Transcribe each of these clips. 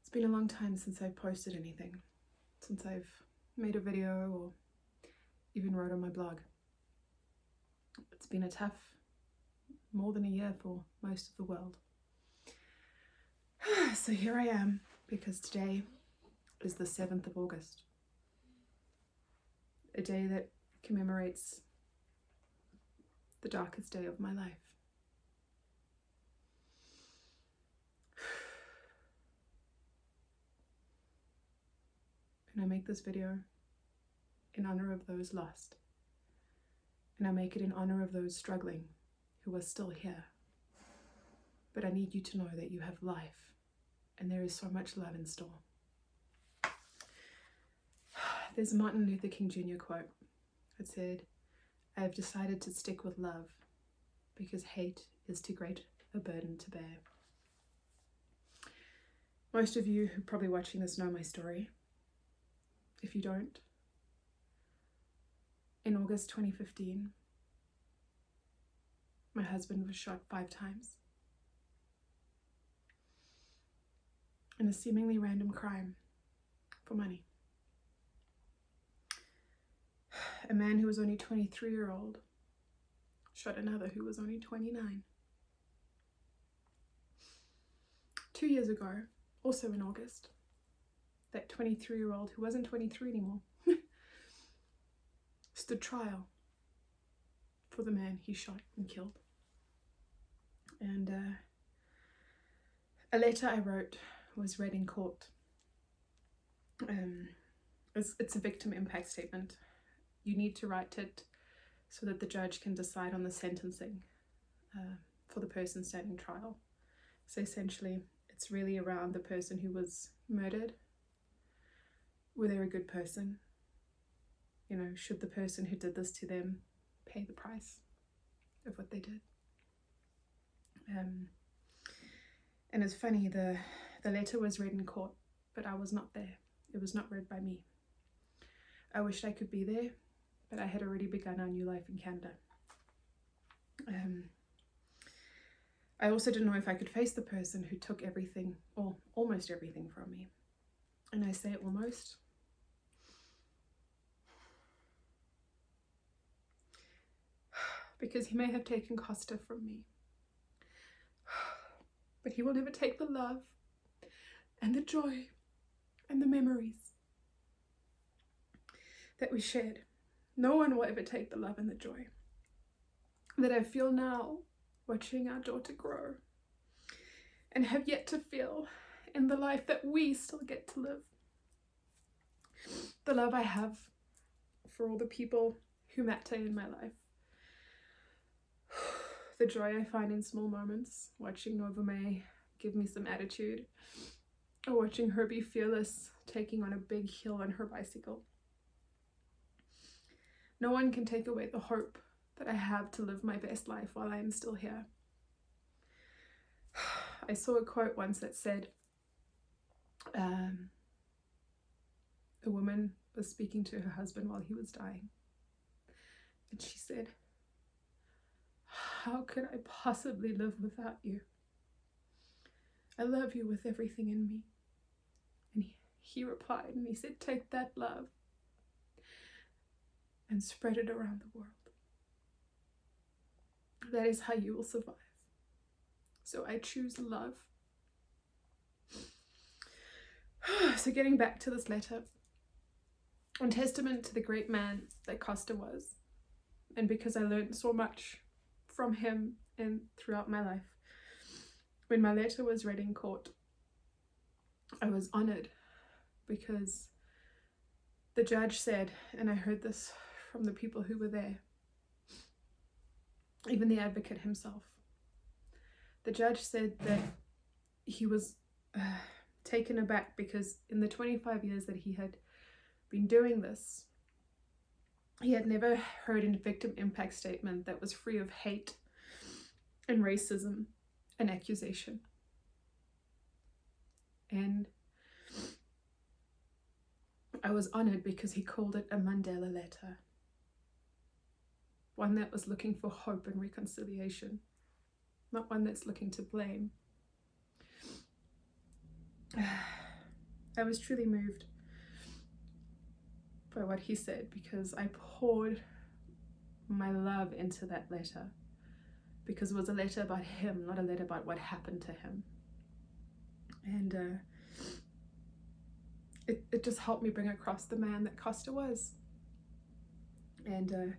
It's been a long time since I've posted anything, since I've made a video or even wrote on my blog. It's been a tough more than a year for most of the world. So here I am, because today is the 7th of August, a day that commemorates the darkest day of my life. And I make this video in honor of those lost. And I make it in honor of those struggling who are still here. But I need you to know that you have life, and there is so much love in store. There's a Martin Luther King Jr. quote that said, "I have decided to stick with love because hate is too great a burden to bear." Most of you who are probably watching this know my story. If you don't, in August 2015, my husband was shot 5 times in a seemingly random crime for money. A man who was only 23-year-old shot another who was only 29. 2 years ago, also in August, that 23-year-old who wasn't 23 anymore stood trial for the man he shot and killed. And a letter I wrote was read in court. It's a victim impact statement. You need to write it so that the judge can decide on the sentencing for the person standing trial. So essentially, it's really around the person who was murdered. Were they a good person? You know, should the person who did this to them pay the price of what they did? And it's funny, the letter was read in court, but I was not there. It was not read by me. I wished I could be there, but I had already begun our new life in Canada. I also didn't know if I could face the person who took everything, or almost everything, from me. And I say almost. Because he may have taken Costa from me. But he will never take the love and the joy and the memories that we shared. No one will ever take the love and the joy that I feel now watching our daughter grow and have yet to feel in the life that we still get to live. The love I have for all the people who matter in my life. The joy I find in small moments, watching Nova May give me some attitude, or watching her be fearless, taking on a big hill on her bicycle. No one can take away the hope that I have to live my best life while I am still here. I saw a quote once that said, a woman was speaking to her husband while he was dying. And she said, "How could I possibly live without you? I love you with everything in me." And he replied, and he said, "Take that love and spread it around the world. That is how you will survive." So I choose love. So getting back to this letter, in testament to the great man that Costa was, and because I learned so much from him and throughout my life, when my letter was read in court, I was honored because the judge said, and I heard this from the people who were there, even the advocate himself, the judge said that he was taken aback because in the 25 years that he had been doing this, he had never heard a victim impact statement that was free of hate and racism and accusation. And I was honored because he called it a Mandela letter, one that was looking for hope and reconciliation, not one that's looking to blame. I was truly moved by what he said, because I poured my love into that letter, because it was a letter about him, not a letter about what happened to him. And it just helped me bring across the man that Costa was. And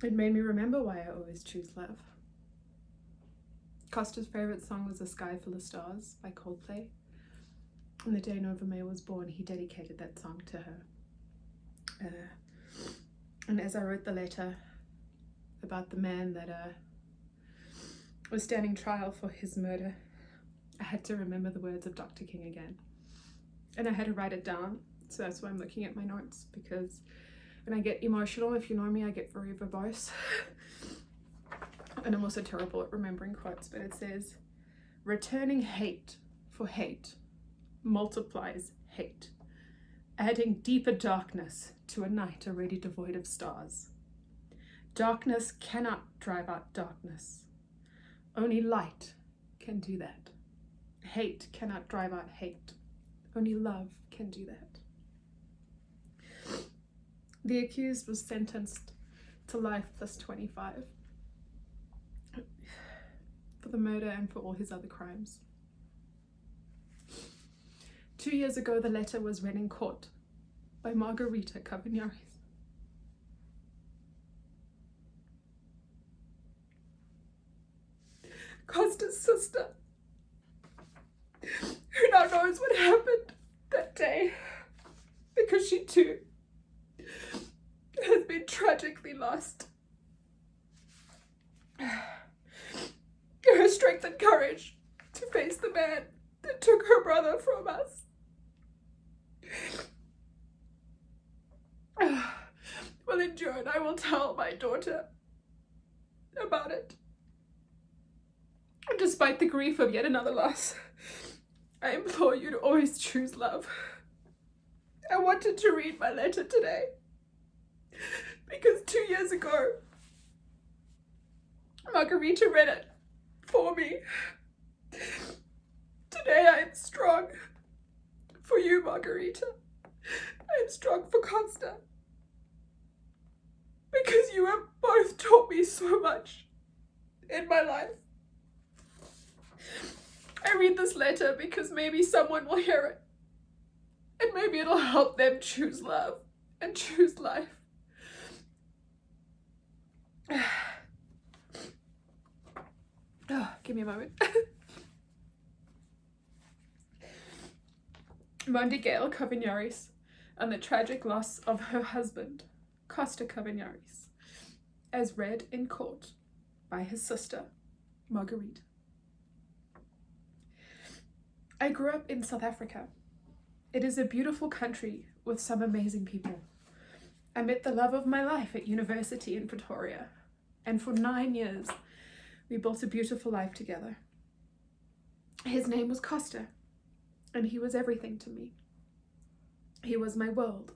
it made me remember why I always choose love. Costa's favourite song was A Sky Full of Stars by Coldplay. On the day Nova May was born, he dedicated that song to her. And as I wrote the letter about the man that was standing trial for his murder, I had to remember the words of Dr. King again. And I had to write it down, so that's why I'm looking at my notes, because when I get emotional, if you know me, I get very verbose. And I'm also terrible at remembering quotes, but it says, returning hate for hate multiplies hate, adding deeper darkness to a night already devoid of stars. Darkness cannot drive out darkness. Only light can do that. Hate cannot drive out hate. Only love can do that. The accused was sentenced to life plus 25 for the murder and for all his other crimes. 2 years ago, the letter was read in court by Margarita Cavagnari. Costa's sister, who now knows what happened that day, because she too has been tragically lost. Her strength and courage to face the man that took her brother from us will endure, and I will tell my daughter about it. Despite the grief of yet another loss, I implore you to always choose love. I wanted to read my letter today because 2 years ago, Margarita read it for me. Today I am strong for you, Margarita. I am strong for Costa, because you have both taught me so much in my life. I read this letter because maybe someone will hear it, and maybe it'll help them choose love and choose life. Oh, give me a moment. Monday Gail Cavagnari, and the tragic loss of her husband, Costa Cavagnari, as read in court by his sister, Marguerite. I grew up in South Africa. It is a beautiful country with some amazing people. I met the love of my life at university in Pretoria, and for 9 years, we built a beautiful life together. His name was Costa, and he was everything to me. He was my world.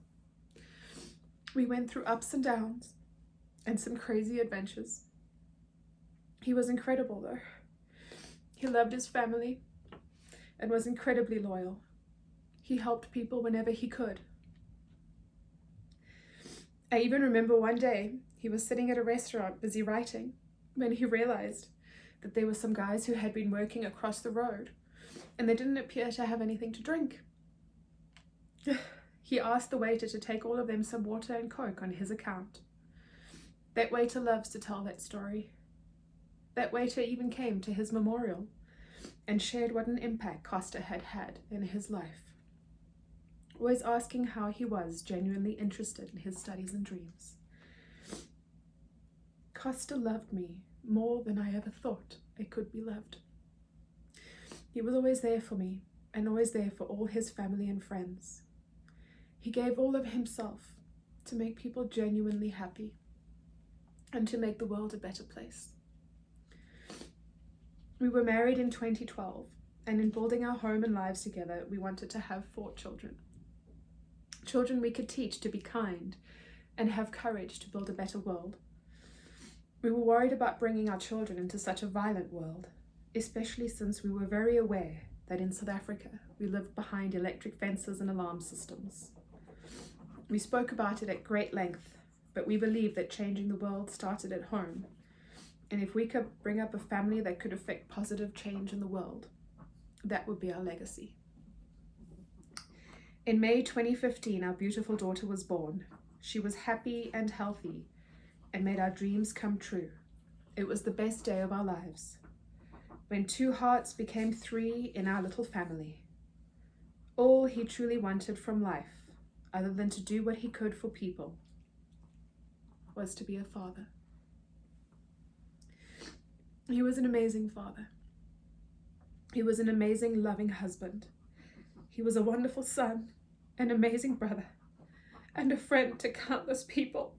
We went through ups and downs and some crazy adventures. He was incredible though. He loved his family and was incredibly loyal. He helped people whenever he could. I even remember one day he was sitting at a restaurant busy writing when he realized that there were some guys who had been working across the road and they didn't appear to have anything to drink. He asked the waiter to take all of them some water and Coke on his account. That waiter loves to tell that story. That waiter even came to his memorial and shared what an impact Costa had had in his life, always asking how he was, genuinely interested in his studies and dreams. Costa loved me more than I ever thought I could be loved. He was always there for me and always there for all his family and friends. He gave all of himself to make people genuinely happy and to make the world a better place. We were married in 2012, and in building our home and lives together, we wanted to have 4 children. Children we could teach to be kind and have courage to build a better world. We were worried about bringing our children into such a violent world, especially since we were very aware that in South Africa we lived behind electric fences and alarm systems. We spoke about it at great length, but we believed that changing the world started at home, and if we could bring up a family that could affect positive change in the world, that would be our legacy. In May 2015, our beautiful daughter was born. She was happy and healthy and made our dreams come true. It was the best day of our lives, when 2 hearts became 3 in our little family. All he truly wanted from life, other than to do what he could for people, was to be a father. He was an amazing father. He was an amazing, loving husband. He was a wonderful son, an amazing brother, and a friend to countless people.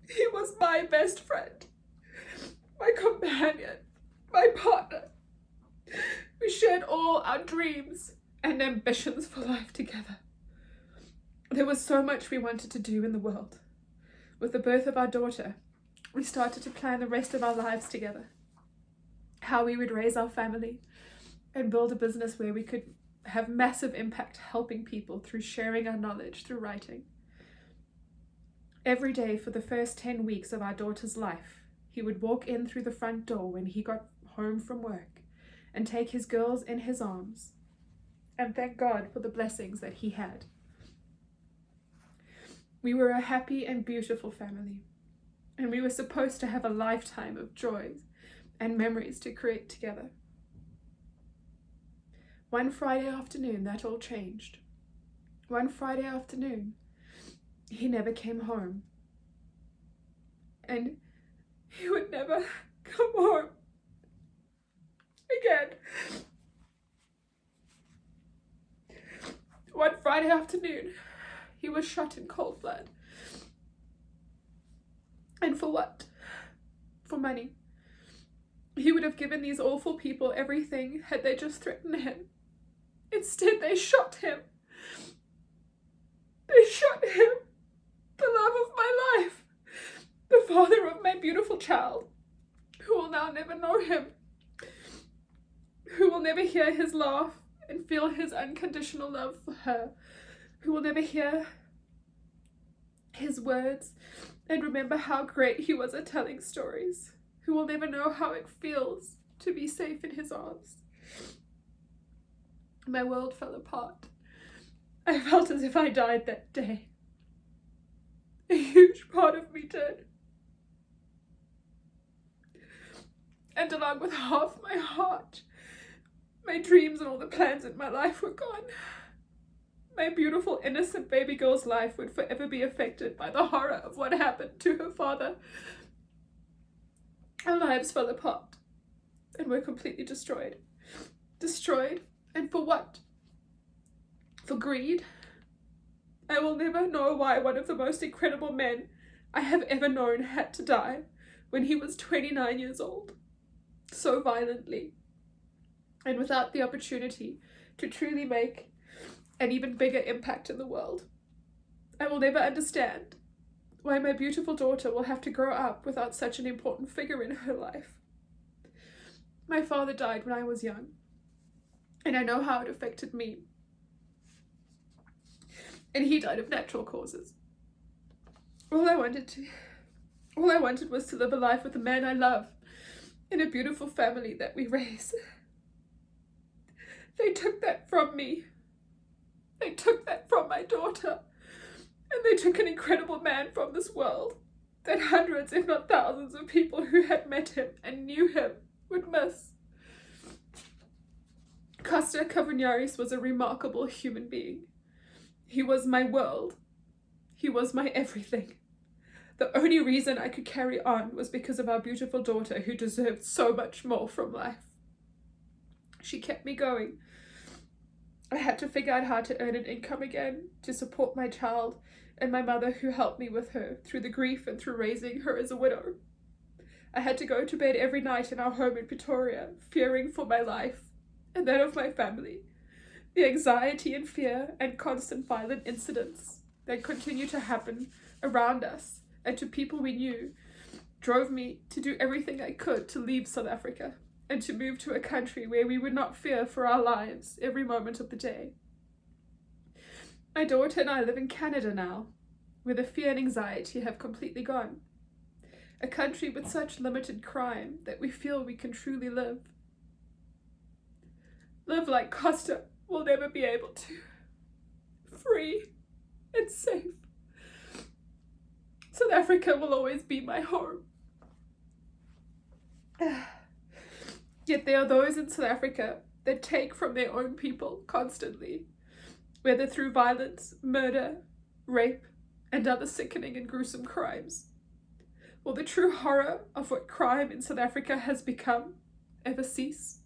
He was my best friend, my companion, my partner. We shared all our dreams and ambitions for life together. There was so much we wanted to do in the world. With the birth of our daughter, we started to plan the rest of our lives together. How we would raise our family and build a business where we could have massive impact helping people through sharing our knowledge through writing. Every day for the first 10 weeks of our daughter's life, he would walk in through the front door when he got home from work and take his girls in his arms and thank God for the blessings that he had. We were a happy and beautiful family, and we were supposed to have a lifetime of joys and memories to create together. One Friday afternoon, that all changed. One Friday afternoon, he never came home. And he would never come home again. One Friday afternoon, he was shot in cold blood. And for what? For money. He would have given these awful people everything had they just threatened him. Instead, they shot him. They shot him, the love of my life, the father of my beautiful child, who will now never know him, who will never hear his laugh and feel his unconditional love for her, who will never hear his words and remember how great he was at telling stories, who will never know how it feels to be safe in his arms. My world fell apart. I felt as if I died that day. A huge part of me did. And along with half my heart, my dreams and all the plans in my life were gone. My beautiful, innocent baby girl's life would forever be affected by the horror of what happened to her father. Our lives fell apart and were completely destroyed. Destroyed. And for what? For greed? I will never know why one of the most incredible men I have ever known had to die when he was 29 years old, so violently, and without the opportunity to truly make an even bigger impact in the world. I will never understand why my beautiful daughter will have to grow up without such an important figure in her life. My father died when I was young, and I know how it affected me. And he died of natural causes. All I wanted was to live a life with the man I love in a beautiful family that we raise. They took that from me. They took that from my daughter. And they took an incredible man from this world that hundreds, if not thousands of people who had met him and knew him would miss. Costa was a remarkable human being. He was my world. He was my everything. The only reason I could carry on was because of our beautiful daughter, who deserved so much more from life. She kept me going. I had to figure out how to earn an income again to support my child and my mother, who helped me with her through the grief and through raising her as a widow. I had to go to bed every night in our home in Pretoria, fearing for my life and that of my family. The anxiety and fear and constant violent incidents that continue to happen around us and to people we knew drove me to do everything I could to leave South Africa and to move to a country where we would not fear for our lives every moment of the day. My daughter and I live in Canada now, where the fear and anxiety have completely gone. A country with such limited crime that we feel we can truly live. Live like Costa will never be able to. Free and safe. South Africa will always be my home. Yet there are those in South Africa that take from their own people constantly, whether through violence, murder, rape, and other sickening and gruesome crimes. Will the true horror of what crime in South Africa has become ever cease?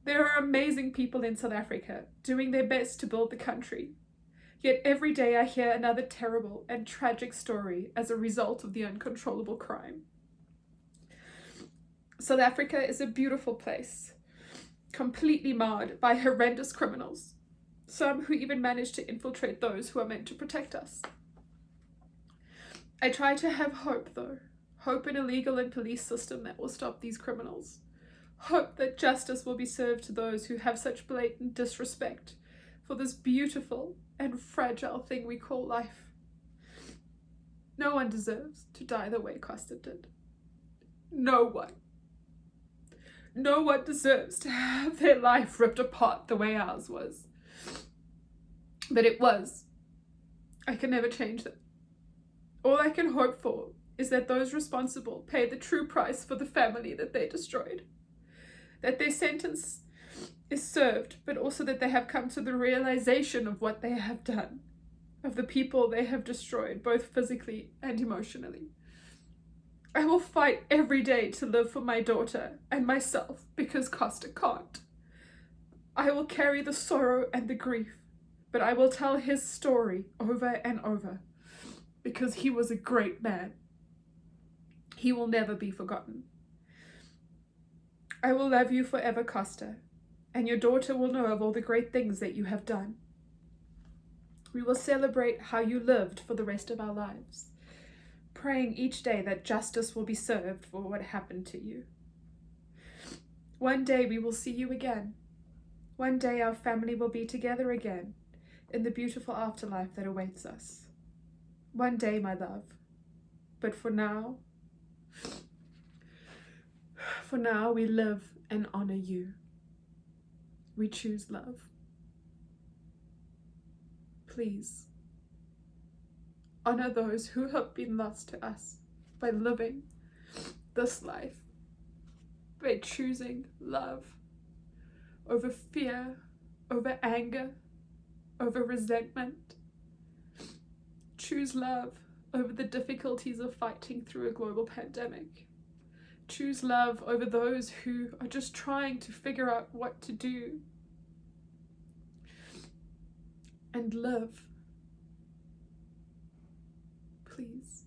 There are amazing people in South Africa doing their best to build the country. Yet every day I hear another terrible and tragic story as a result of the uncontrollable crime. South Africa is a beautiful place, completely marred by horrendous criminals, some who even manage to infiltrate those who are meant to protect us. I try to have hope though, hope in a legal and police system that will stop these criminals, hope that justice will be served to those who have such blatant disrespect for this beautiful and fragile thing we call life. No one deserves to die the way Costa did. No one. No one deserves to have their life ripped apart the way ours was. But it was. I can never change that. All I can hope for is that those responsible pay the true price for the family that they destroyed. That their sentence is served, but also that they have come to the realization of what they have done, of the people they have destroyed, both physically and emotionally. I will fight every day to live for my daughter and myself because Costa can't. I will carry the sorrow and the grief, but I will tell his story over and over because he was a great man. He will never be forgotten. I will love you forever, Costa, and your daughter will know of all the great things that you have done. We will celebrate how you lived for the rest of our lives, praying each day that justice will be served for what happened to you. One day we will see you again. One day our family will be together again in the beautiful afterlife that awaits us. One day, my love. But for now we live and honor you. We choose love. Please, honor those who have been lost to us by living this life, by choosing love over fear, over anger, over resentment. Choose love over the difficulties of fighting through a global pandemic. Choose love over those who are just trying to figure out what to do. And live. Please.